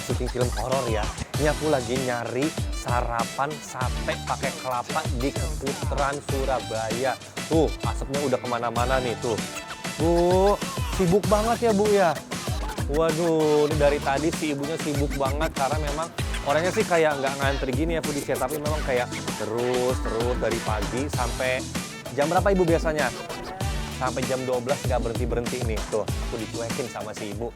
syuting film horor ya. Ini aku lagi nyari sarapan sate pakai kelapa di Keputaran Surabaya. Tuh, asapnya udah kemana-mana nih tuh. Bu, sibuk banget ya Bu ya. Waduh, ini dari tadi si ibunya sibuk banget karena memang orangnya sih kayak nggak ngantri gini ya Foodies ya, tapi memang kayak terus dari pagi sampai jam berapa Ibu biasanya? Sampai jam 12 nggak berhenti-berhenti nih. Tuh, aku dicuekin sama si ibu.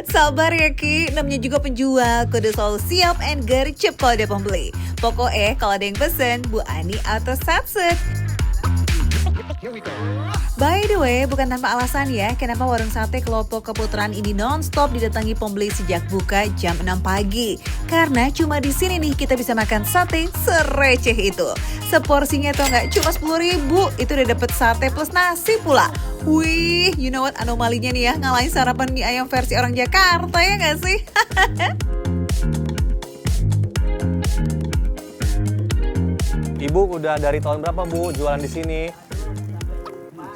Sabar ya Ki, namanya juga penjual, kudu selalu siap and gercep kalau ada pembeli. Pokoknya kalau ada yang pesen, Bu Ani auto satset. By the way, bukan tanpa alasan ya, kenapa warung sate Kelopo Keputaran ini non-stop didatangi pembeli sejak buka jam 6 pagi. Karena cuma di sini nih kita bisa makan sate sereceh itu. Seporsinya tuh nggak cuma 10.000, itu udah dapet sate plus nasi pula. Wih, you know what anomalinya nih ya, ngalahin sarapan mie ayam versi orang Jakarta ya nggak sih? Ibu udah dari tahun berapa Bu jualan di sini?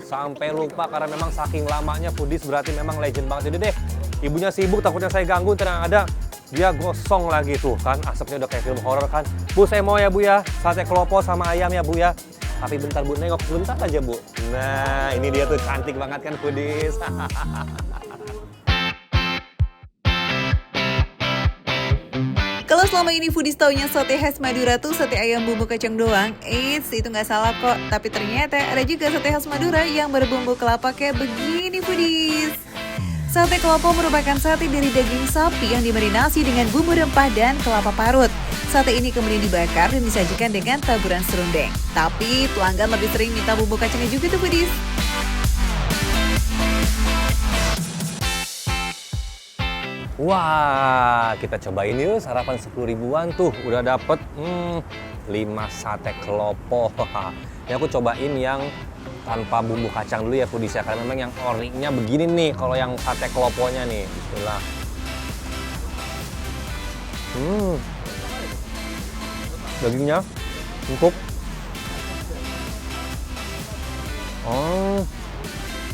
Sampai lupa karena memang saking lamanya Foodies, berarti memang legend banget. Jadi deh, ibunya sibuk takutnya saya ganggu, terang ada dia gosong lagi tuh kan, asapnya udah kayak film horor kan. Bu, saya mau ya Bu ya, sate kelopo sama ayam ya Bu ya. Tapi bentar Bu, nengok sebentar aja Bu. Nah, ini dia tuh cantik banget kan Foodies. Kalau selama ini Foodies taunya sate khas Madura tuh sate ayam bumbu kacang doang, itu nggak salah kok. Tapi ternyata ada juga sate khas Madura yang berbumbu kelapa kayak begini Foodies. Sate kelopo merupakan sate dari daging sapi yang dimarinasi dengan bumbu rempah dan kelapa parut. Sate ini kemudian dibakar dan disajikan dengan taburan serundeng. Tapi pelanggan lebih sering minta bumbu kacangnya juga tuh Foodies. Wah, kita cobain yuk sarapan 10.000-an tuh. Udah dapet 5 sate kelopo. Ini aku cobain yang tanpa bumbu kacang dulu ya Foodies ya. Karena memang yang orinya begini nih kalau yang sate keloponya nih. Bismillah. Dagingnya empuk. Oh,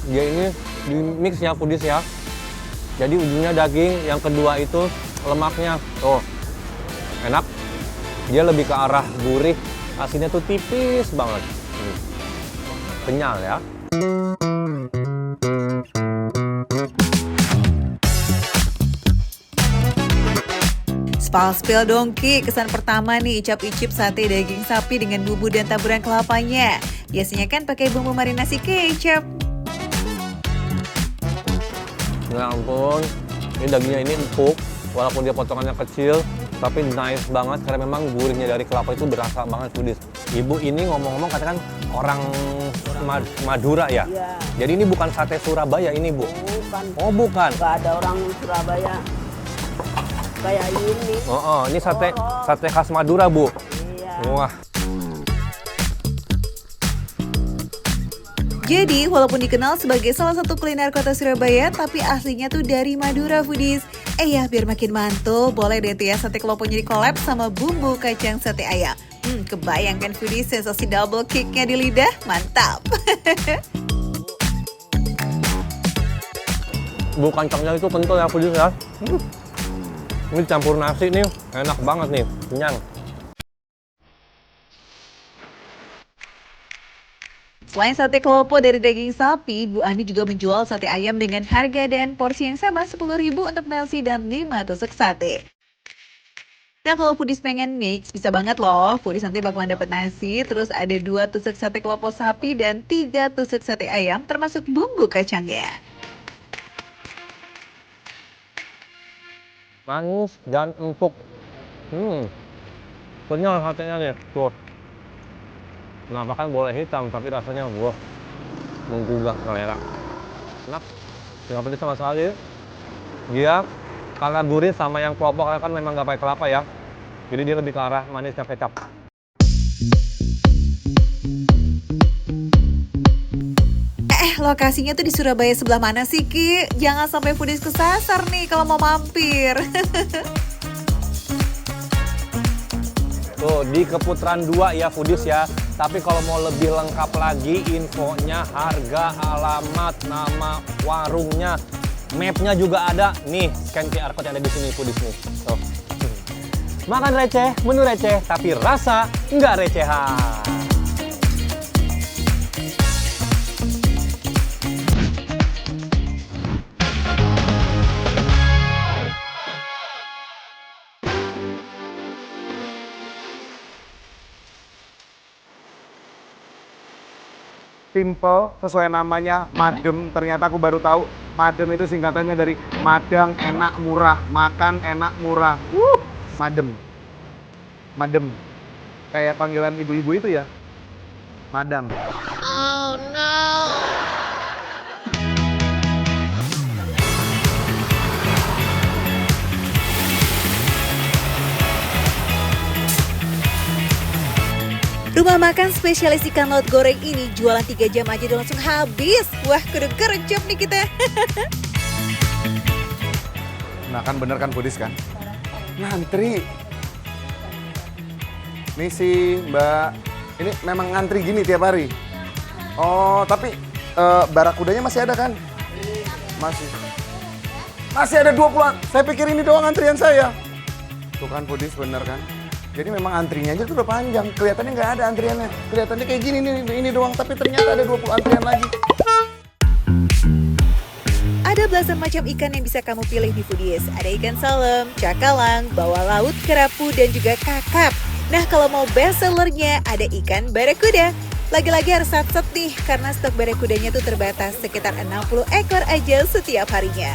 dia ini di mix ya Foodies ya. Jadi ujungnya daging, yang kedua itu lemaknya. Tuh, enak. Dia lebih ke arah gurih, asinnya tuh tipis banget. Kenyal ya. Spill dong Ki, kesan pertama nih icap-icip sate daging sapi dengan bumbu dan taburan kelapanya. Biasanya kan pakai bumbu marinasi kecap. Ya ampun, ini dagingnya ini empuk, walaupun dia potongannya kecil, tapi nice banget karena memang gurihnya dari kelapa itu berasa banget Foodies. Ibu ini ngomong-ngomong katakan orang Madura ya? Iya. Jadi ini bukan sate Surabaya ini Bu? Bukan. Oh bukan? Nggak ada orang Surabaya kayak ini. Oh, ini sate khas Madura Bu? Iya. Wah. Jadi, walaupun dikenal sebagai salah satu kuliner kota Surabaya, tapi aslinya tuh dari Madura Foodies. Ya, biar makin mantul, boleh deh tuh ya sate keloponya di collab sama bumbu kacang sate ayam. Kebayangkan Foodies sensasi double kicknya di lidah? Mantap! Bu, kacangnya itu kental ya Foodies ya. Ini campur nasi nih, enak banget nih, kenyang. Selain sate kelopo dari daging sapi, Bu Ani juga menjual sate ayam dengan harga dan porsi yang sama 10.000 untuk nasi dan 5 tusuk sate. Nah kalau Foodies pengen mix, bisa banget loh. Foodies nanti bakalan dapet nasi, terus ada 2 tusuk sate kelopo sapi dan 3 tusuk sate ayam termasuk bumbu kacangnya. Manis dan empuk. Kenyal satenya nih, tuh. Nah, makan boleh hitam, tapi rasanya wah, menggugah selera. Enak, nggak pedes sama sekali. Dia karena gurih sama yang kelopo kan memang nggak pakai kelapa ya. Jadi dia lebih ke arah manisnya kecap. Lokasinya tuh di Surabaya sebelah mana sih Ki? Jangan sampai Foodies kesasar nih kalau mau mampir. Tuh, di Keputaran 2 ya Foodies ya. Tapi kalau mau lebih lengkap lagi infonya, harga, alamat, nama warungnya, mapnya juga ada. Nih, scan QR code yang ada di sini foodies nih. Tuh. Makan receh, menu receh, tapi rasa nggak recehan. Simple, sesuai namanya, Madem. Ternyata aku baru tahu, Madem itu singkatannya dari Madang Enak Murah. Makan enak murah. Madem. Madem. Kayak panggilan ibu-ibu itu ya. Madam. Rumah makan spesialis ikan laut goreng ini jualan 3 jam aja udah langsung habis. Wah, kudu gercep nih kita. Nah kan bener kan foodies kan? Ngantri. Nih si Mbak, ini memang ngantri gini tiap hari? Oh, tapi barakudanya masih ada kan? Masih. Masih ada 20-an. Saya pikir ini doang antrian saya. Tuh kan foodies bener kan? Jadi memang antrinya aja tuh udah panjang. Kelihatannya nggak ada antriannya. Kelihatannya kayak gini nih, ini doang. Tapi ternyata ada 20 antrian lagi. Ada belasan macam ikan yang bisa kamu pilih di Foodies. Ada ikan salem, cakalang, bawal laut, kerapu, dan juga kakap. Nah, kalau mau best sellernya ada ikan barakuda. Lagi-lagi harus satset nih, karena stok barakudanya tuh terbatas, sekitar 60 ekor aja setiap harinya.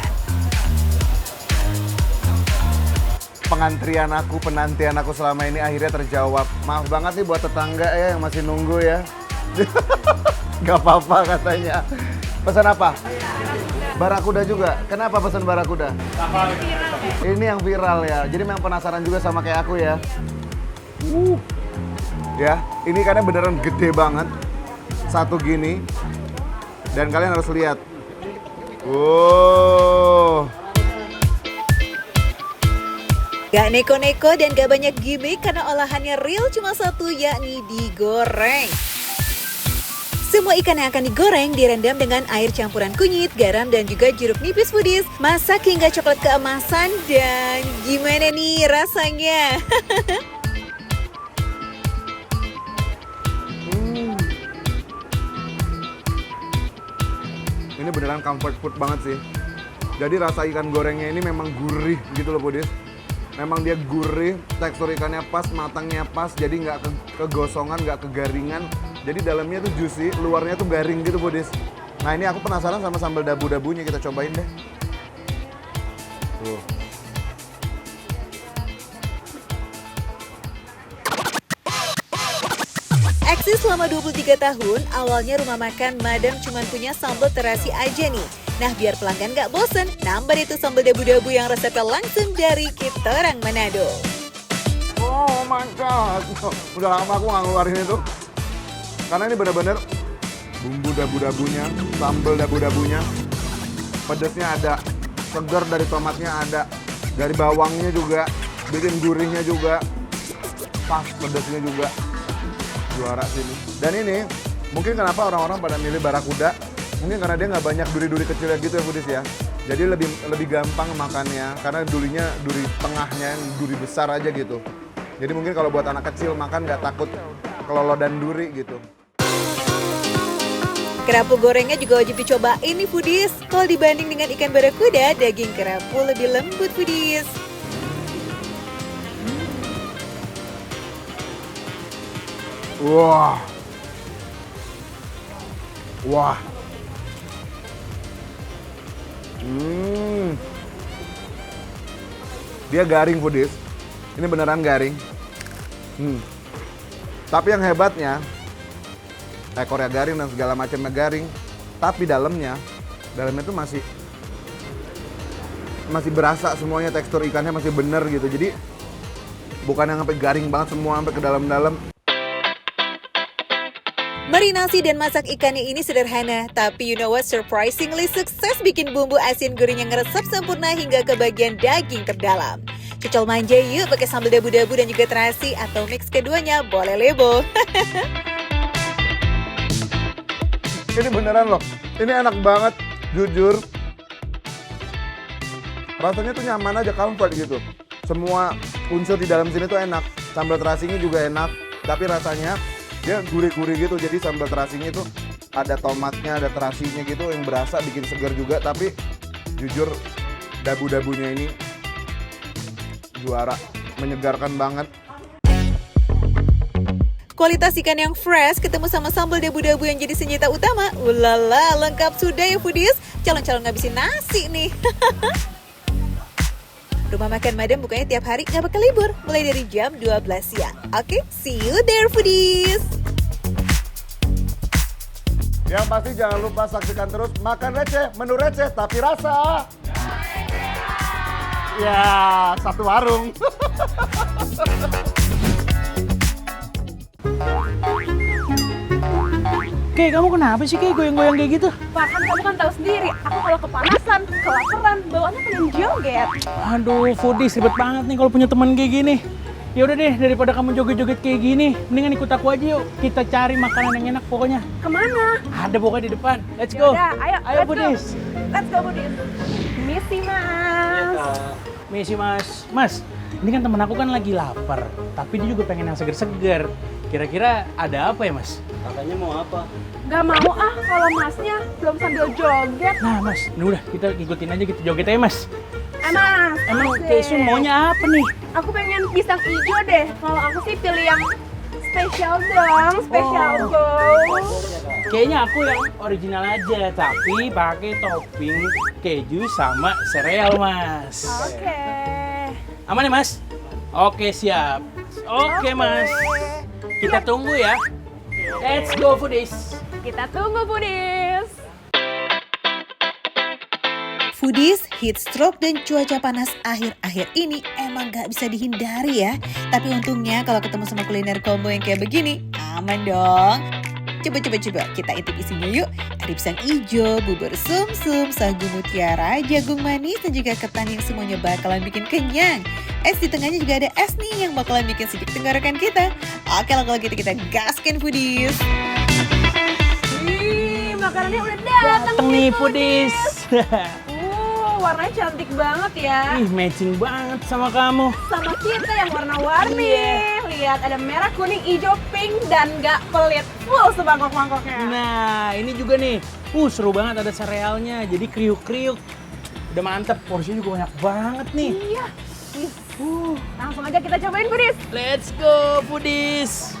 Penantian aku selama ini akhirnya terjawab. Maaf banget nih buat tetangga ya yang masih nunggu ya. Gak apa-apa katanya. Pesan apa? Barakuda juga. Kenapa pesan barakuda? Ini yang viral ya. Jadi memang penasaran juga sama kayak aku ya. Ya, ini ikannya beneran gede banget. Satu gini. Dan kalian harus lihat. Gak neko-neko dan gak banyak gimmick karena olahannya real cuma satu, yakni digoreng. Semua ikan yang akan digoreng direndam dengan air campuran kunyit, garam, dan juga jeruk nipis Foodies. Masak hingga coklat keemasan dan gimana nih rasanya? Ini beneran comfort food banget sih. Jadi rasa ikan gorengnya ini memang gurih gitu loh Foodies. Memang dia gurih, tekstur ikannya pas, matangnya pas, jadi nggak kegosongan, nggak kegaringan. Jadi dalamnya tuh juicy, luarnya tuh garing gitu Foodies. Nah ini aku penasaran sama sambal dabu-dabunya, kita cobain deh. Tuh. Eksis selama 23 tahun, awalnya rumah makan Madam cuma punya sambal terasi aja nih. Nah, biar pelanggan gak bosen, nambah itu sambal dabu-dabu yang resepnya langsung dari Kitorang Manado. Oh my god, udah lama aku nggak ngeluarin itu. Karena ini bener-bener bumbu dabu-dabunya, sambal dabu-dabunya, pedesnya ada, segar dari tomatnya ada, dari bawangnya juga, bikin gurihnya juga, pas pedesnya juga, juara sini. Dan ini mungkin kenapa orang-orang pada milih barakuda, mungkin karena dia nggak banyak duri-duri kecilnya gitu ya Foodies ya. Jadi lebih gampang makannya, karena durinya duri tengahnya, duri besar aja gitu. Jadi mungkin kalau buat anak kecil makan nggak takut kelolodan duri gitu. Kerapu gorengnya juga wajib dicobain nih Foodies. Kalau dibanding dengan ikan barakuda, daging kerapu lebih lembut Foodies. Wah. Wah. Dia garing Foodies. Ini beneran garing. Tapi yang hebatnya, ekornya garing dan segala macamnya garing. Tapi dalamnya tuh masih berasa semuanya, tekstur ikannya masih bener gitu. Jadi bukan yang sampai garing banget semua sampai ke dalam-dalam. Marinasi dan masak ikannya ini sederhana, tapi you know what, surprisingly sukses bikin bumbu asin gurihnya ngeresap sempurna hingga ke bagian daging terdalam. Cocol manja yuk pakai sambal dabu-dabu dan juga terasi, atau mix keduanya boleh lebo. Ini beneran loh. Ini enak banget, jujur. Rasanya tuh nyaman aja, comfort gitu. Semua unsur di dalam sini tuh enak. Sambal terasinya juga enak, tapi rasanya dia gurih-gurih gitu. Jadi sambal terasinya tuh ada tomatnya, ada terasinya gitu yang berasa bikin segar juga. Tapi jujur dabu-dabunya ini juara, menyegarkan banget. Kualitas ikan yang fresh ketemu sama sambal dabu-dabu yang jadi senjata utama. Ulala, lengkap sudah ya foodies. Calon-calon ngabisin nasi nih. Rumah makan Madam bukanya tiap hari nggak bakal libur, mulai dari jam 12 siang. Oke, see you there foodies. Yang pasti jangan lupa saksikan terus Makan Receh, menu receh tapi rasa. Ya, satu warung. Kay, kamu kenapa sih Kay goyang-goyang kayak gitu? Pak, kan kamu kan tahu sendiri, aku kalau kepanasan, kelaparan, bawaannya pengen joget. Aduh, foodies ribet banget nih kalau punya teman kayak gini. Ya udah deh, daripada kamu joget-joget kayak gini, mendingan ikut aku aja yuk. Kita cari makanan yang enak pokoknya. Kemana? Ada pokoknya di depan. Let's go. Yaudah, ayo, Ayo let's go. foodies. Let's go, Budis. Misi, Mas. Misi Mas. Mas, ini kan temen aku kan lagi lapar, tapi dia juga pengen yang seger-seger. Kira-kira ada apa ya Mas? Katanya mau apa? Gak mau ah kalau Masnya belum sambil joget. Nah Mas, ini udah kita ikutin aja gitu joget aja Mas. Mas, Emang asik. Keisun maunya apa nih? Aku pengen pisang hijau deh. Kalau aku sih pilih yang spesial dong, spesial dong. Kayaknya aku yang original aja, tapi pakai topping keju sama sereal, Mas. Oke. Aman ya, Mas? Oke, siap. Oke, Mas. Kita tunggu ya. Let's go foodies. Kita tunggu, Budis. Foodies, heat stroke dan cuaca panas akhir-akhir ini emang gak bisa dihindari ya. Tapi untungnya kalau ketemu sama kuliner combo yang kayak begini, aman dong. Coba kita intip isinya yuk. Ada pisang hijau, bubur sumsum, sagu mutiara, jagung manis, dan juga ketan yang semuanya bakalan bikin kenyang. Es di tengahnya juga ada es nih yang bakalan bikin sejuk tenggorokan kita. Oke lah kalau gitu kita gaskan foodies. Wih, makanannya udah datang Nih foodies. Warnanya cantik banget ya. Ih, matching banget sama kamu. Sama kita yang warna-warni. Lihat ada merah, kuning, hijau, pink, dan gak pelit. Full semangkok-mangkoknya. Nah, ini juga nih. Seru banget ada serealnya. Jadi kriuk-kriuk. Udah mantep, porsinya juga banyak banget nih. Iya. Langsung aja kita cobain, Budis. Let's go, foodies.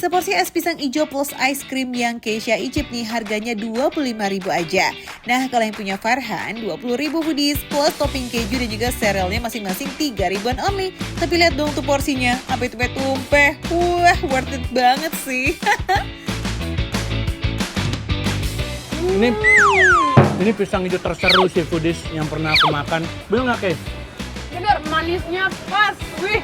Seporsi es pisang hijau plus ice cream yang Keisha icip nih harganya 25.000 aja. Nah kalau yang punya Farhan 20.000 foodies plus topping keju dan juga serealnya masing-masing 3.000-an only. Tapi lihat dong tuh porsinya, sampai tumpeh-tumpeh. Wah worth it banget sih. Ini pisang hijau terseru sih foodies yang pernah aku makan. Belum nggak Kay? Bener, manisnya pas. Wih.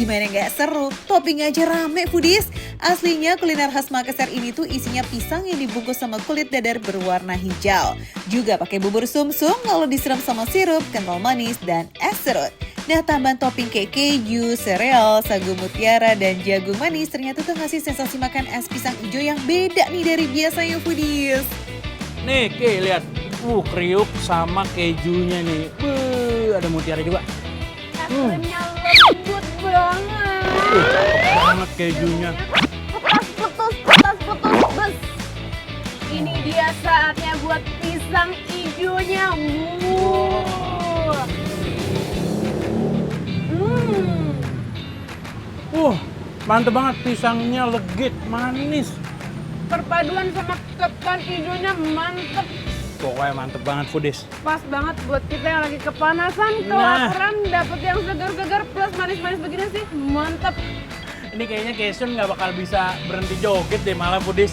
Gimana nggak seru? Topping aja rame foodies. Aslinya kuliner khas Makassar ini tuh isinya pisang yang dibungkus sama kulit dadar berwarna hijau. Juga pakai bubur sumsum lalu disiram sama sirup, kental manis, dan es serut. Nah tambahan topping kayak keju, sereal, sagu mutiara, dan jagung manis ternyata tuh ngasih sensasi makan es pisang hijau yang beda nih dari biasanya foodies. Nih Kay, lihat. Kriuk sama kejunya nih. Ada mutiara juga. Es krimnya lembut banget. Cakep banget kejunya. Putus. Bes. Ini dia saatnya buat pisang hijaunya. Mantep banget pisangnya, legit, manis. Perpaduan sama ketan hijaunya mantep. Pokoknya mantep banget foodies. Pas banget buat kita yang lagi kepanasan, kelaparan, dapet yang segar-segar plus manis-manis begini sih, mantep. Ini kayaknya Keisun nggak bakal bisa berhenti joget deh malah foodies.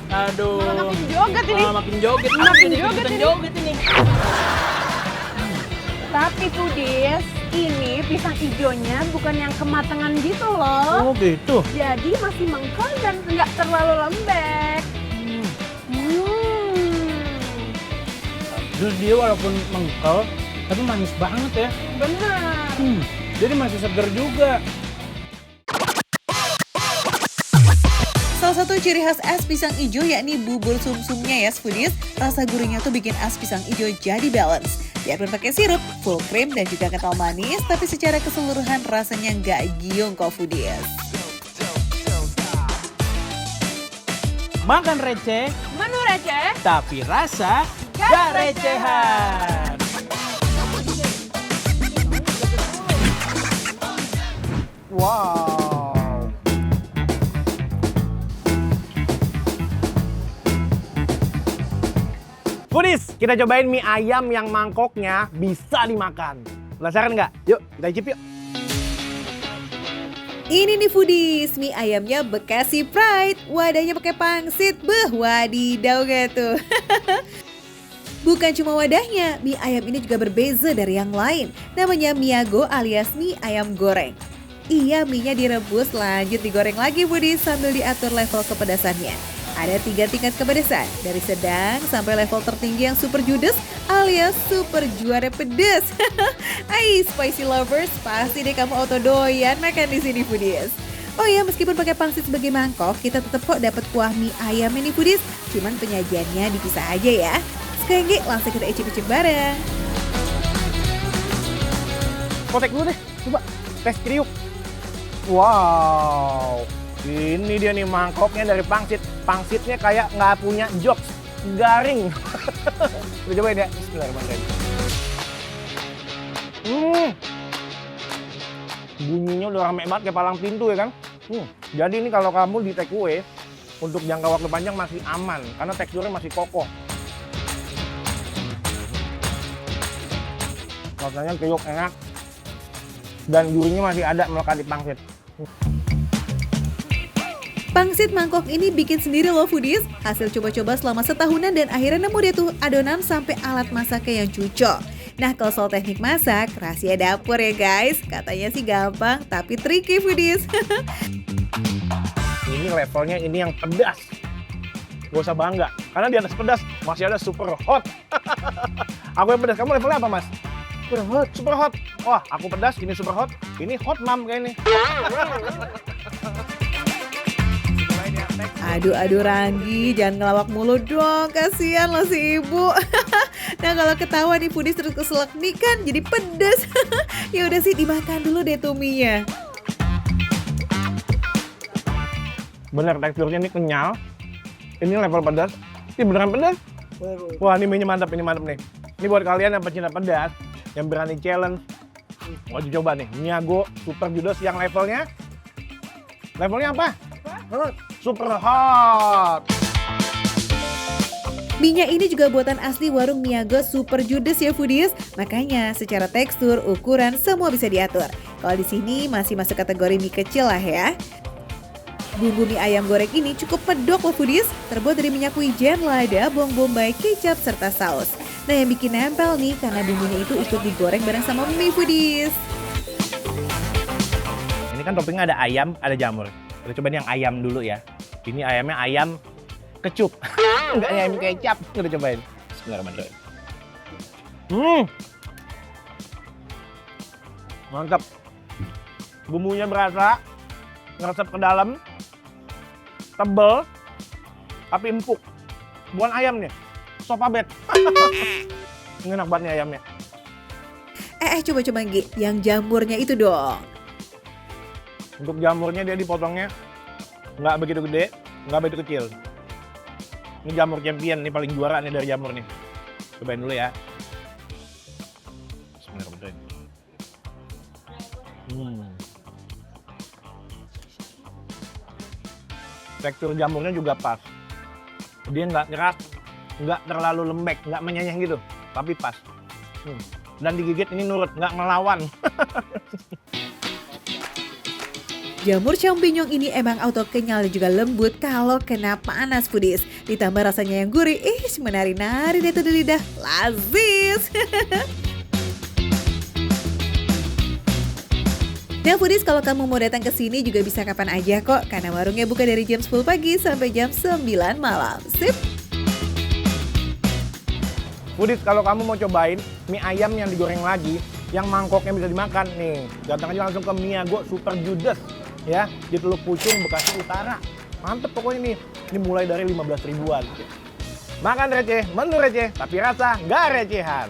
Aduh. Malah makin joget ini. Makin joget. Makin Aku joget ikutan ini. joget ini. Tapi foodies, ini pisang hijaunya bukan yang kematangan gitu loh. Oh gitu. Jadi masih mengkol dan nggak terlalu lembek. Terus dia walaupun mengkel, tapi manis banget ya. Benar. Jadi masih seger juga. Salah satu ciri khas es pisang ijo yakni bubur sumsumnya ya foodies. Rasa gurihnya tuh bikin es pisang ijo jadi balance. Biarpun pakai sirup, full cream dan juga kental manis, tapi secara keseluruhan rasanya nggak giung kok foodies. Makan receh, Menu receh, tapi rasa gak recehan. Wow. Foodies, kita cobain mie ayam yang mangkoknya bisa dimakan. Penasaran nggak? Yuk, kita icip yuk. Ini nih foodies, mie ayamnya Bekasi Pride. Wadahnya pakai pangsit, wadidaw gak tuh. Bukan cuma wadahnya, mie ayam ini juga berbeza dari yang lain. Namanya miago alias mie ayam goreng. Iya, mie-nya direbus lanjut digoreng lagi foodies sambil diatur level kepedasannya. Ada 3 tingkat kepedasan, dari sedang sampai level tertinggi yang super judes alias super juara pedes. Hai spicy lovers, pasti deh kamu auto doyan makan di sini foodies. Oh ya, meskipun pakai pangsit sebagai mangkok, kita tetap kok dapat kuah mie ayam ini foodies. Cuman penyajiannya dipisah aja ya. Sekali langsung kita icip-icip bareng. Kotek dulu deh, coba tes kriuk. Wow, ini dia nih mangkoknya dari pangsit. Pangsitnya kayak nggak punya jok, garing. Kita cobain ya, bismillahirrahmanirrahim. Bunyinya udah rame banget kayak palang pintu ya kan. Jadi ini kalau kamu di take away, untuk jangka waktu panjang masih aman, karena teksturnya masih kokoh. Rasanya kriuk enak, dan gurihnya masih ada melekat di pangsit. Pangsit mangkok ini bikin sendiri loh foodies. Hasil coba-coba selama setahunan dan akhirnya nemu deh tuh adonan sampai alat masaknya yang cocok. Nah kalau soal teknik masak, rahasia dapur ya guys. Katanya sih gampang tapi tricky foodies. Ini levelnya ini yang pedas. Gak usah bangga, karena di atas pedas masih ada super hot. Aku yang pedas, kamu levelnya apa mas? Super hot. Super hot. Wah, aku pedas, ini super hot. Ini hot mam kayak ini. Aduh Ranggi, jangan ngelawak mulu dong, kasihan loh si ibu. Nah kalau ketawa nih foodies terus keselak nih kan jadi pedes. Ya udah sih dimakan dulu deh tuminya. Bener, teksturnya ini kenyal. Ini level pedas. Ini beneran pedas. Wah, ini mie-nya mantap, ini mantap nih. Ini buat kalian yang pecinta pedas, yang berani challenge. Wajib coba nih, miago super judes yang levelnya apa? Super hot. Mie-nya ini juga buatan asli warung Miago Super Judes ya foodies. Makanya secara tekstur, ukuran semua bisa diatur. Kalau di sini masih masuk kategori mie kecil lah ya. Bumbu mie ayam goreng ini cukup pedok loh foodies. Terbuat dari minyak wijen, lada, bawang bombay, kecap, serta saus. Nah yang bikin nempel nih karena bumbunya itu ikut digoreng bareng sama mie foodies. Ini kan toppingnya ada ayam, ada jamur. Kita cobain yang ayam dulu ya. Ini ayamnya ayam kecup. Enggak ayam kecap. Kita cobain. Bismillahirrahmanirrahim. Mantap. Bumbunya berasa, ngeresep ke dalam, tebel, tapi empuk. Bukan ayam nih, sofa bed. Enak banget nih ayamnya. Coba Nggi, yang jamurnya itu dong. Untuk jamurnya dia dipotongnya nggak begitu gede, nggak begitu kecil. Ini jamur champion, ini paling juara nih dari jamur nih. Cobain dulu ya. Bismillahirrahmanirrahim. Tekstur jamurnya juga pas. Dia nggak keras, nggak terlalu lembek, nggak menyenyeh gitu, tapi pas. Dan digigit ini nurut, nggak ngelawan. Jamur champignon ini emang auto kenyal dan juga lembut kalau kena panas foodies. Ditambah rasanya yang gurih, menari-nari deh tuh di lidah. Lazis! Nah foodies, kalau kamu mau datang ke sini juga bisa kapan aja kok, karena warungnya buka dari jam 10 pagi sampai jam 9 malam. Sip! Foodies, kalau kamu mau cobain mie ayam yang digoreng lagi, yang mangkoknya bisa dimakan nih, datang aja langsung ke Miago Super Judes ya, di Teluk Pucung, Bekasi Utara. Mantep pokoknya nih. Ini mulai dari 15 ribuan. Makan receh, menu receh, tapi rasa nggak recehan.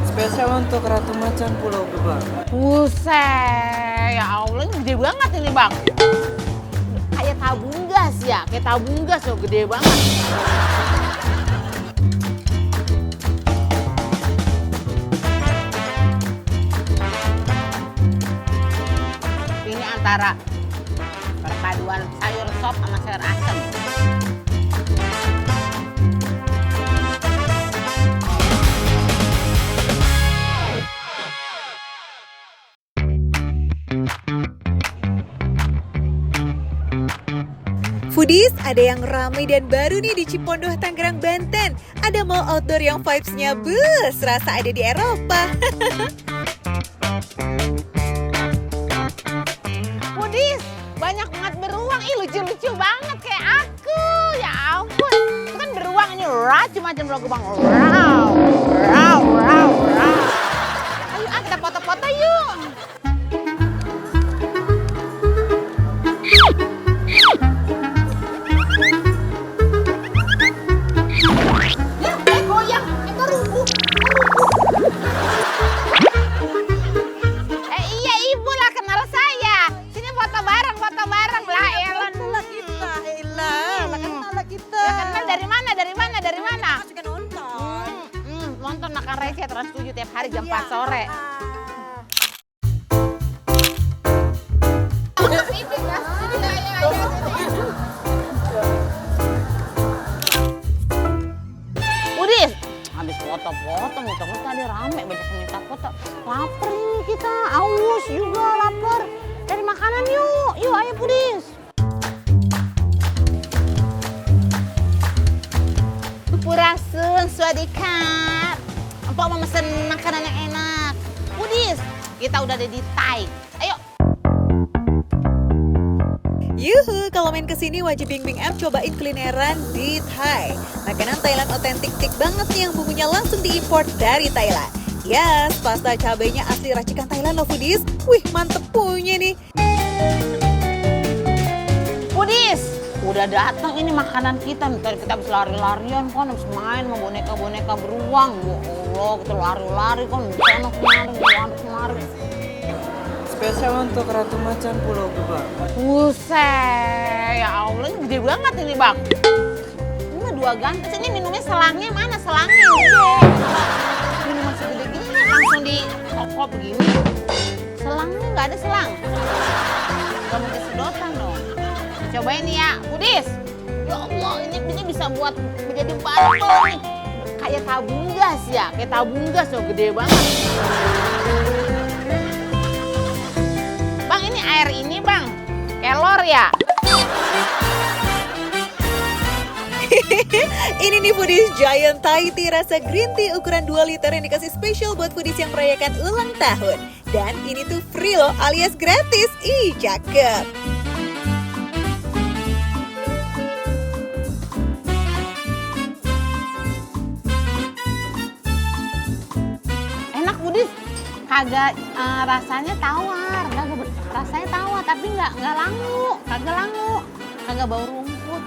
Spesial untuk Ratu Macan Pulau Gebang. Buset, ya Allah ini gede banget ini bang. Kayak tabung gas ya, kayak tabung gas loh, gede banget. Ini antara perpaduan sayur sop sama sayur asem. Foodies, ada yang ramai dan baru nih di Cipondoh, Tangerang, Banten. Ada mall outdoor yang vibes-nya bus, rasa ada di Eropa. Foodies, banyak banget beruang. Ih lucu-lucu banget kayak aku. Ya ampun. Itu kan beruang ini macam Pulau Gebang. Raw. Ayo kita foto-foto yuk. Goyang, itu rubuh. Iya ibu lah kenal saya. Sini foto bareng lah Elon. Kenal kita, Elah. Kenal kita. Ya kenal dari mana? Masih kan nonton. Nonton makan receh Trans 7 tiap hari jam 4 sore. Udis, habis foto-foto, muter-muter tadi rame banyak yang minta foto. Lapar ini kita, aus juga lapar. Cari makanan yuk, ayo Pudis. Purasun, swadikap. Empok mau mesen makanan yang enak. Pudis, kita udah ada di Thai. Ayo. Yuhu, kalau main kesini wajib Bing Bing M cobain kulineran di Thai. Makanan Thailand otentik banget nih yang bumbunya langsung diimpor dari Thailand. Yes, pasta cabenya asli racikan Thailand loh Foodies. Wih, mantep punya nih. Pudis, udah datang ini makanan kita. Tadi kita habis lari-larian kan, habis main sama boneka-boneka beruang. Ya Allah, kita lari-lari kan, sana kemari. Spesial untuk Ratu Macan Pulau Gebang. Buset, ya Allah ini gede banget ini bang. Ini mah 2 gantes, ini minumnya selangnya mana? Selangnya yang gede. Minuman segede gini langsung di kokop begini. Selangnya nggak ada selang. Nggak mungkin sedotan dong. Cobain nih ya, Pudis. Ya Allah, ini bisa buat menjadi barbel nih. Kayak tabung gas ya, kayak tabung gas loh, gede banget. Bang, ini air ini bang, kelor ya? Ini nih Foodies Giant Thai Tea rasa green tea ukuran 2 liter yang dikasih spesial buat Foodies yang merayakan ulang tahun. Dan ini tuh free loh alias gratis. Ih, cakep. Enak Budis, kagak rasanya tawar, rasanya tawar tapi nggak langu, kagak bau rumput.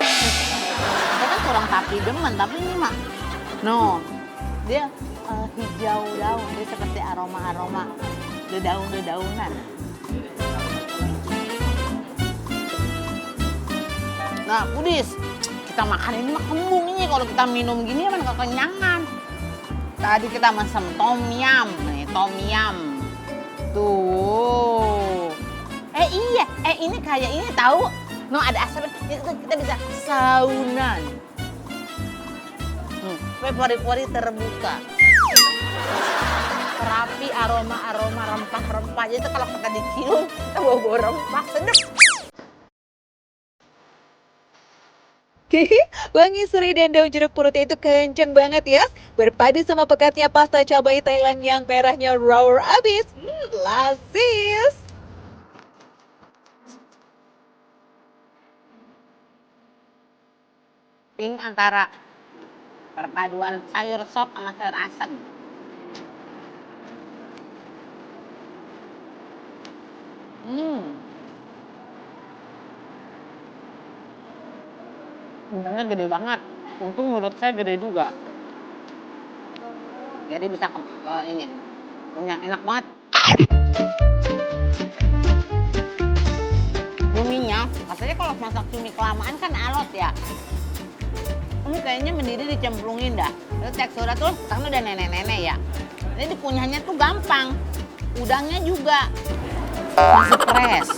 Saya kan kurang tapi demen, tapi ini mah, no, dia hijau daun, dia seperti aroma dedaunan. Nah Budis, kita makan ini mah kembung ini, kalau kita minum gini emang kekenyangan. Tadi kita masam tom yum, nih tom yum. Tuh. Iya, ini kayak ini tahu. No ada asapnya, kita bisa saunan. Pori-pori terbuka. Terapi aroma rempah-rempah. Jadi kalau kita dicium, kita bawa rempah sedap. Wangi suri dan daun jeruk purutnya itu kenceng banget ya. Berpadu sama pekatnya pasta cabai Thailand yang merahnya raw abis. Lasis. Pink antara perpaduan sayur sop sama sayur asam. Sebenarnya gede banget. Untung menurut saya gede juga. Jadi bisa ini. Enak banget. Cuminya, katanya kalau masak cumi kelamaan kan alot ya. Ini kayaknya mendidih dicemplungin dah. Terus teksturnya tuh karena udah nenek-nenek ya. Jadi dikunyahnya tuh gampang. Udangnya juga masih fresh.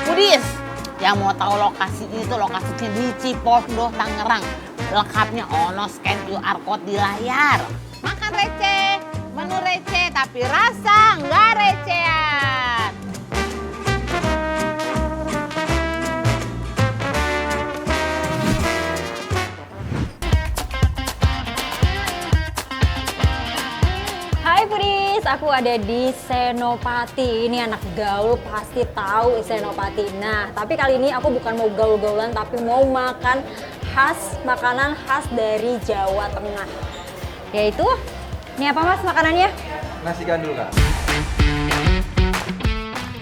Foodies, yang mau tahu lokasi ini tuh lokasinya di Cipondo, Tangerang. Lengkapnya ono scan QR code di layar. Makan receh, menu receh tapi rasa nggak recehan. Hai Foodies, aku ada di Senopati. Ini anak gaul pasti tahu Senopati. Nah, tapi kali ini aku bukan mau gaul-gaulan, tapi mau makan makanan khas dari Jawa Tengah. Yaitu, ini apa mas makanannya? Nasi gandul, Kak.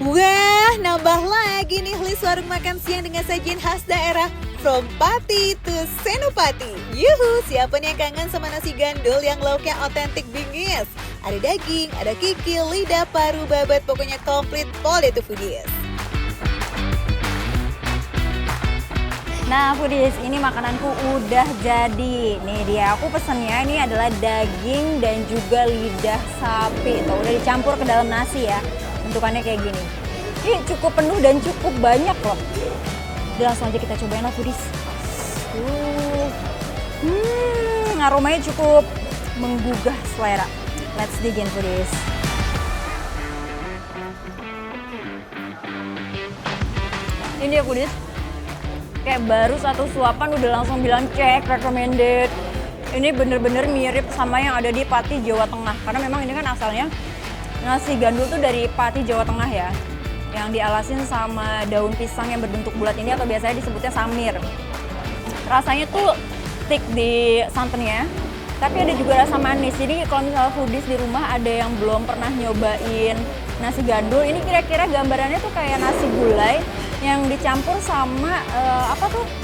Wah, nambah lagi nih list warung makan siang dengan sajian khas daerah. From Pati to Senopati. Yuhu, siapa nih yang kangen sama nasi gandul yang lauknya otentik bingis? Ada daging, ada kikil, lidah, paru, babat, pokoknya komplit pol itu Foodies. Nah Foodies, ini makananku udah jadi. Nih dia, aku pesennya ini adalah daging dan juga lidah sapi. Tuh, udah dicampur ke dalam nasi ya. Bentukannya kayak gini. Ini cukup penuh dan cukup banyak loh. Udah langsung aja kita cobain lah Foodies. Aromanya cukup menggugah selera. Let's dig in Foodies. Ini dia Foodies. Kayak baru satu suapan udah langsung bilang cek, recommended. Ini bener-bener mirip sama yang ada di Pati, Jawa Tengah. Karena memang ini kan asalnya nasi gandul tuh dari Pati, Jawa Tengah ya. Yang dialasin sama daun pisang yang berbentuk bulat ini atau biasanya disebutnya samir. Rasanya tuh thick di santannya, tapi ada juga rasa manis. Jadi kalau misalnya Foodies di rumah ada yang belum pernah nyobain nasi gandul, ini kira-kira gambarannya tuh kayak nasi gulai yang dicampur sama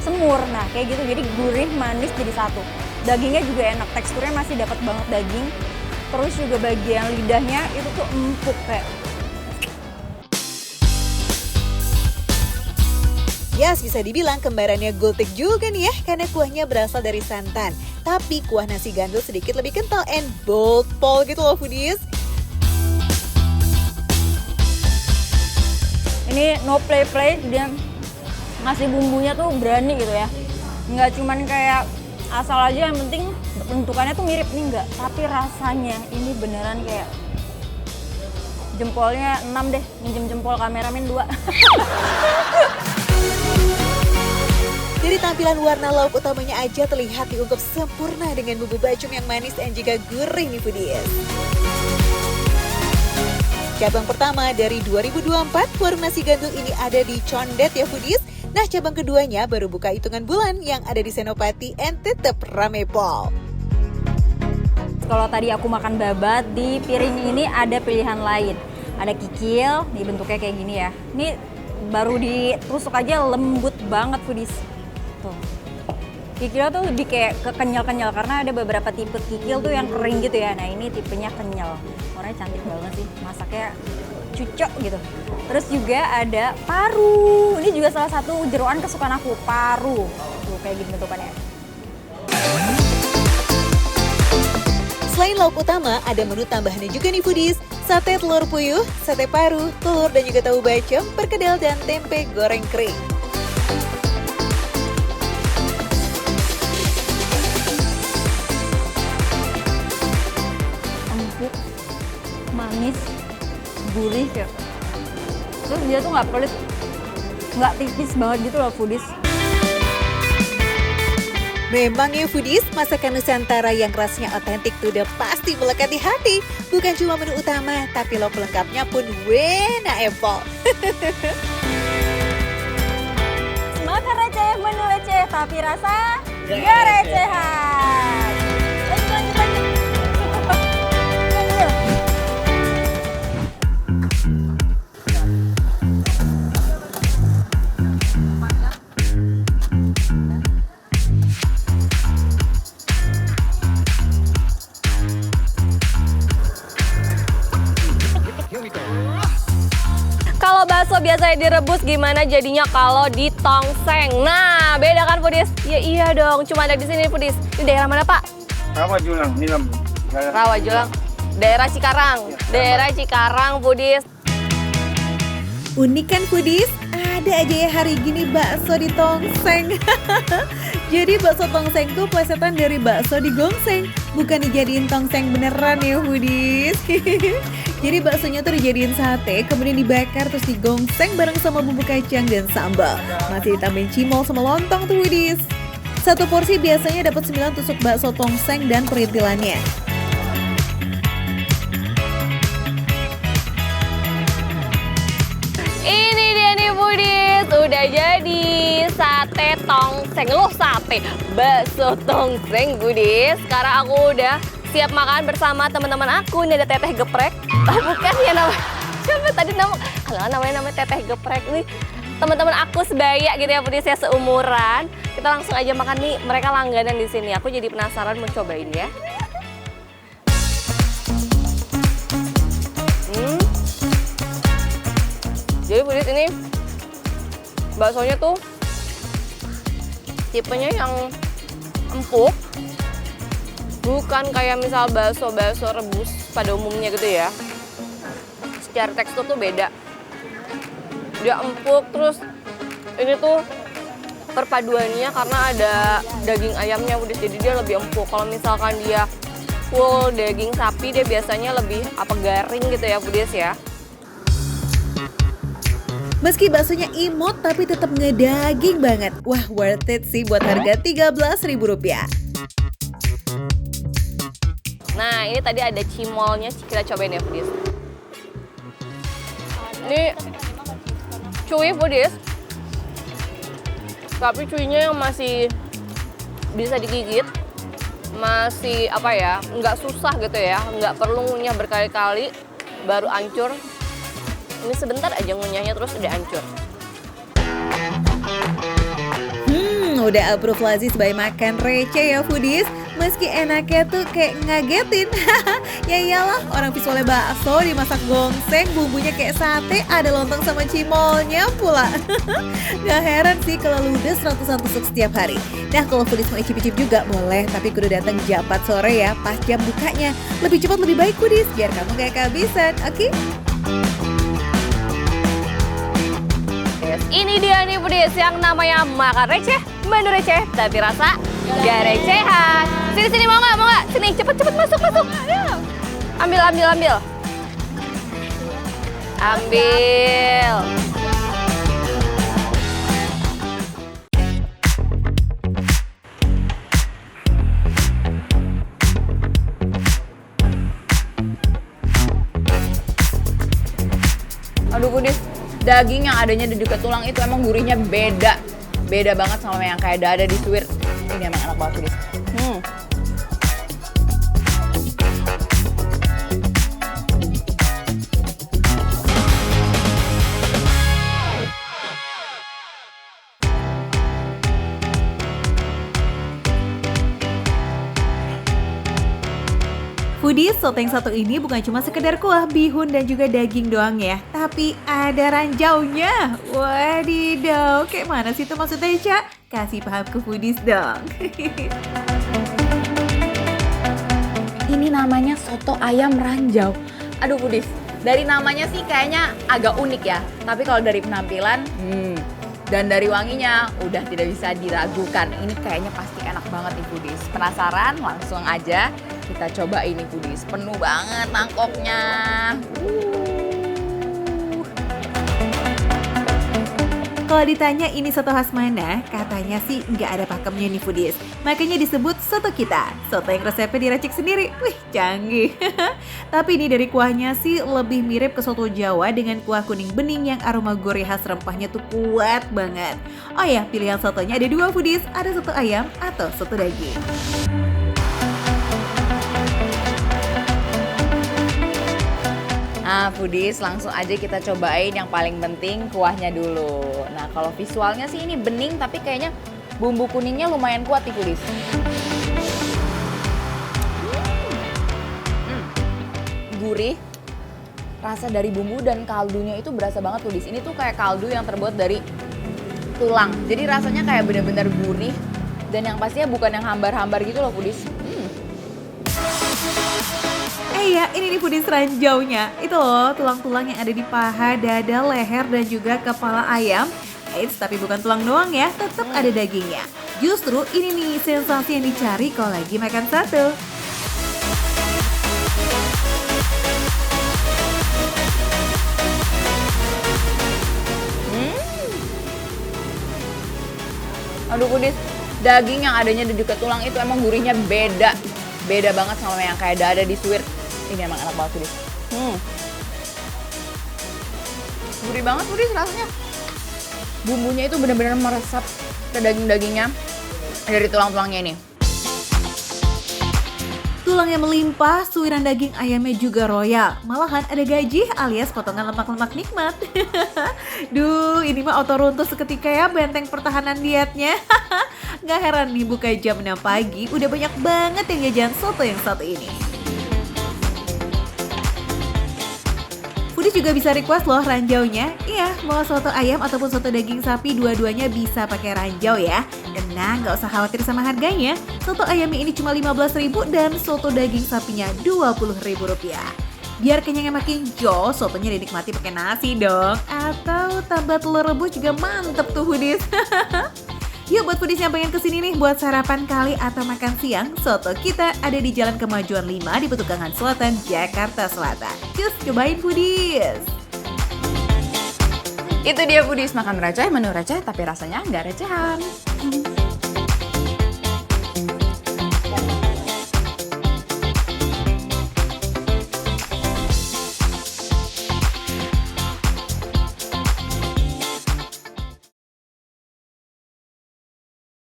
semur. Nah kayak gitu, jadi gurih manis jadi satu. Dagingnya juga enak, teksturnya masih dapat banget daging. Terus juga bagian lidahnya itu tuh empuk kayak. Yes, bisa dibilang kembarannya gultik juga nih ya, karena kuahnya berasal dari santan. Tapi kuah nasi gandul sedikit lebih kental and bold pol gitu loh Foodies. Ini no play-play, dia ngasih bumbunya tuh berani gitu ya. Nggak cuman kayak asal aja, yang penting bentukannya tuh mirip nih enggak. Tapi rasanya ini beneran kayak jempolnya 6 deh, minjem jempol kameramen 2. Dari tampilan warna lauk utamanya aja terlihat diungkep sempurna dengan bumbu bacem yang manis dan juga gurih nih Foodies. Cabang pertama dari 2024, warung nasi gandul ini ada di Condet ya Foodies. Nah cabang keduanya baru buka hitungan bulan yang ada di Senopati and tetep rame pol. Kalau tadi aku makan babat, di piring ini ada pilihan lain. Ada kikil, nih bentuknya kayak gini ya. Ini baru ditusuk aja lembut banget Foodies. Tuh. Kikilnya tuh lebih kayak kekenyal-kenyal karena ada beberapa tipe kikil tuh yang kering gitu ya. Nah ini tipenya kenyal. Warnanya cantik banget sih, masaknya cucok gitu. Terus juga ada paru. Ini juga salah satu jeroan kesukaan aku, paru. Tuh kayak gini bentukannya. Selain lauk utama, ada menu tambahannya juga nih Foodies. Sate telur puyuh, sate paru, telur dan juga tahu bacem, perkedel dan tempe goreng kering. Empuk, manis, gurih ya. Terus dia tuh nggak pelit, nggak tipis banget gitu loh Foodies. Memang ya Foodies, masakan Nusantara yang rasanya otentik tuh udah pasti melekat di hati. Bukan cuma menu utama, tapi lauk pelengkapnya pun wena empol. Makan receh, menu receh, tapi rasa gak recehan. Lanjut, lanjut, lanjut. Kalau bakso biasanya direbus, gimana jadinya kalau ditongseng? Nah, beda kan Pudis? Ya iya dong, cuma ada di sini Pudis. Di daerah mana Pak? Rawajulang, Nilam. Rawajulang. Daerah Cikarang. Daerah Cikarang Pudis. Unik kan Foodies? Ada aja ya hari gini bakso di tongseng. Jadi bakso tongseng tuh plesetan dari bakso digongseng, bukan dijadiin tongseng beneran ya Foodies. Jadi baksonya tuh dijadiin sate, kemudian dibakar terus digongseng bareng sama bumbu kacang dan sambal. Masih ditambahin cimol sama lontong tuh Foodies. Satu porsi biasanya dapat 9 tusuk bakso tongseng dan perintilannya. Ini dia nih Pudis, udah jadi sate tongseng. Loh sate, bakso tongseng Pudis. Sekarang aku udah siap makan bersama teman-teman aku. Ini ada Teteh Geprek. Oh, bukan ya namanya. Siapa tadi namanya Teteh Geprek nih. Teman-teman aku sebaya gitu ya Pudis ya, seumuran. Kita langsung aja makan nih, mereka langganan di sini. Aku jadi penasaran mau cobain ya. Jadi Pudis ini baksonya tuh tipenya yang empuk, bukan kayak misal bakso rebus pada umumnya gitu ya. Secara tekstur tuh beda. Dia empuk, terus ini tuh perpaduannya karena ada daging ayamnya Pudis, jadi dia lebih empuk. Kalau misalkan dia full daging sapi, dia biasanya lebih garing gitu ya Pudis ya. Meski baksonya imut tapi tetap ngedaging banget. Wah, worth it sih buat harga Rp13.000. Nah, ini tadi ada cimolnya, kita cobain ya Pudis. Ini cuy Pudis, tapi cuynya yang masih bisa digigit, masih nggak susah gitu ya, nggak perlu ngunyah berkali-kali baru hancur. Ini sebentar aja ngunyahnya terus udah hancur. Udah approve Lazi sebagai makan receh ya Foodies. Meski enaknya tuh kayak ngagetin. Ya iyalah, orang visualnya bakso dimasak gongseng, bumbunya kayak sate, ada lontong sama cimolnya pula. Gak heran sih kalau ludes ratusan tusuk setiap hari. Nah kalau Foodies mau icip-icip juga boleh, tapi kudu datang jam 4 sore ya, pas jam bukanya. Lebih cepat lebih baik Foodies, biar kamu gak kehabisan, oke? Ini dia nih Pudis yang namanya makan receh, menu receh, tapi rasa gak recehan. Sini mau nggak? Sini cepet masuk. Ambil. Aduh Pudis, daging yang adanya di dekat tulang itu emang gurihnya beda. Beda banget sama yang kayak dada di suwir. Ini emang enak banget Pudis. Foodies, soto yang satu ini bukan cuma sekedar kuah, bihun dan juga daging doang ya, tapi ada ranjaunya. Wadidaw, kayak mana sih itu maksudnya Ca? Kasih paham ke Foodies dong. Ini namanya soto ayam ranjau. Aduh Pudis, dari namanya sih kayaknya agak unik ya. Tapi kalau dari penampilan, dan dari wanginya udah tidak bisa diragukan. Ini kayaknya pasti enak banget nih Pudis. Penasaran? Langsung aja kita coba ini Pudis. Penuh banget mangkoknya. Kalau ditanya ini soto khas mana, katanya sih nggak ada pakemnya nih foodies. Makanya disebut soto kita. Soto yang resepnya diracik sendiri. Wih, canggih. Tapi ini dari kuahnya sih lebih mirip ke soto Jawa dengan kuah kuning bening yang aroma gurih khas rempahnya tuh kuat banget. Oh ya, pilihan sotonya ada dua foodies, ada soto ayam atau soto daging. Nah, foodies, langsung aja kita cobain yang paling penting kuahnya dulu. Nah, kalau visualnya sih ini bening, tapi kayaknya bumbu kuningnya lumayan kuat nih, foodies. Gurih, rasa dari bumbu dan kaldunya itu berasa banget, foodies. Ini tuh kayak kaldu yang terbuat dari tulang. Jadi rasanya kayak bener-bener gurih. Dan yang pastinya bukan yang hambar-hambar gitu loh, foodies. Ya, ini nih foodies ranjaunya. Itu loh tulang-tulang yang ada di paha, dada, leher, dan juga kepala ayam. Eits, tapi bukan tulang doang ya, tetap ada dagingnya. Justru ini nih sensasi yang dicari kalau lagi makan sate. Aduh foodies, daging yang adanya di dekat tulang itu emang gurihnya beda. Beda banget sama yang kayak dada di suwir. Ini emang enak banget foodies. Gurih banget foodies rasanya. Bumbunya itu benar-benar meresap ke daging-dagingnya dari tulang-tulangnya ini. Tulangnya melimpah, suiran daging ayamnya juga royal. Malahan ada gaji alias potongan lemak-lemak nikmat. Duh, ini mah auto runtuh seketika ya benteng pertahanan dietnya. Nggak heran nih buka jam 6 pagi, udah banyak banget yang jajan soto yang satu ini. Foodies juga bisa request loh ranjaunya. Iya, mau soto ayam ataupun soto daging sapi, dua-duanya bisa pakai ranjau ya. Tenang, nggak usah khawatir sama harganya. Soto ayamnya ini cuma 15.000 dan soto daging sapinya Rp20.000. Biar kenyangnya makin jos, sotonya dinikmati pakai nasi dong. Atau tambah telur rebus juga mantep tuh foodies. Yuk buat foodies yang pengen kesini nih buat sarapan kali atau makan siang, soto kita ada di Jalan Kemajuan 5 di Petukangan Selatan, Jakarta Selatan. Cus, cobain foodies! Itu dia foodies, makan receh, menu receh tapi rasanya nggak recehan.